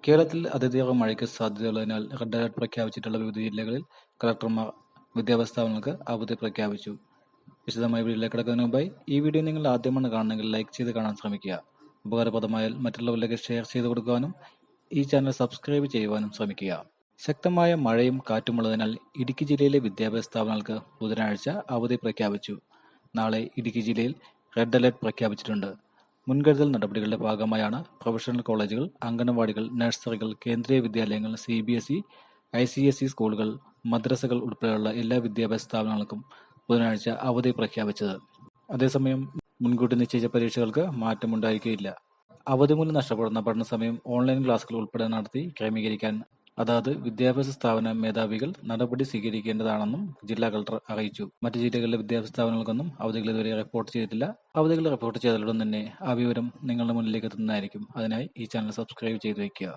കേരളത്തിൽ അതിതീവ്ര മഴയ്ക്ക് സാധ്യതയുള്ളതിനാൽ റെഡ് അലർട്ട് പ്രഖ്യാപിച്ചിട്ടുള്ള വിവിധ ജില്ലകളിൽ കളക്ടർമാർ വിദ്യാഭ്യാസ സ്ഥാപനങ്ങൾക്ക് അവധി പ്രഖ്യാപിച്ചു. വിശദമായ വീഡിയോയിലേക്ക് കിടക്കുന്നതിന് മുമ്പായി ഈ വീഡിയോ നിങ്ങൾ ആദ്യമാണ് കാണുന്നെങ്കിൽ ലൈക്ക് ചെയ്ത് കാണാൻ ശ്രമിക്കുക. ഉപകാരപ്രദമായാൽ മറ്റുള്ളവരിലേക്ക് ഷെയർ ചെയ്ത് കൊടുക്കുവാനും ഈ ചാനൽ സബ്സ്ക്രൈബ് ചെയ്യുവാനും ശ്രമിക്കുക. ശക്തമായ മഴയും കാറ്റുമുള്ളതിനാൽ ഇടുക്കി ജില്ലയിലെ വിദ്യാഭ്യാസ സ്ഥാപനങ്ങൾക്ക് ബുധനാഴ്ച അവധി പ്രഖ്യാപിച്ചു. നാളെ ഇടുക്കി ജില്ലയിൽ റെഡ് അലർട്ട് പ്രഖ്യാപിച്ചിട്ടുണ്ട്. മുൻകരുതൽ നടപടികളുടെ ഭാഗമായാണ് പ്രൊഫഷണൽ കോളേജുകൾ, അംഗനവാടികൾ, നഴ്സറികൾ, കേന്ദ്രീയ വിദ്യാലയങ്ങൾ, CBSE, ICSE സ്കൂളുകൾ, മദ്രസകൾ ഉൾപ്പെടെയുള്ള എല്ലാ വിദ്യാഭ്യാസ സ്ഥാപനങ്ങൾക്കും ബുധനാഴ്ച അവധി പ്രഖ്യാപിച്ചത്. അതേസമയം മുൻകൂട്ടി നിശ്ചയിച്ച പരീക്ഷകൾക്ക് മാറ്റമുണ്ടായിരിക്കുകയില്ല. അവധി മൂലം നഷ്ടപ്പെടുന്ന പഠന സമയം ഓൺലൈൻ ക്ലാസുകൾ ഉൾപ്പെടെ നടത്തി ക്രമീകരിക്കാൻ അതാത് വിദ്യാഭ്യാസ സ്ഥാപന മേധാവികൾ നടപടി സ്വീകരിക്കേണ്ടതാണെന്നും ജില്ലാ കളക്ടർ അറിയിച്ചു. മറ്റ് ജില്ലകളിലെ വിദ്യാഭ്യാസ സ്ഥാപനങ്ങൾക്കൊന്നും അവധികൾ ഇതുവരെ റിപ്പോർട്ട് ചെയ്തിട്ടില്ല. അവധികൾ റിപ്പോർട്ട് ചെയ്താലുടൻ തന്നെ ആ വിവരം നിങ്ങളുടെ മുന്നിലേക്ക് എത്തുന്നതായിരിക്കും. അതിനായി ഈ ചാനൽ സബ്സ്ക്രൈബ് ചെയ്ത് വയ്ക്കുക.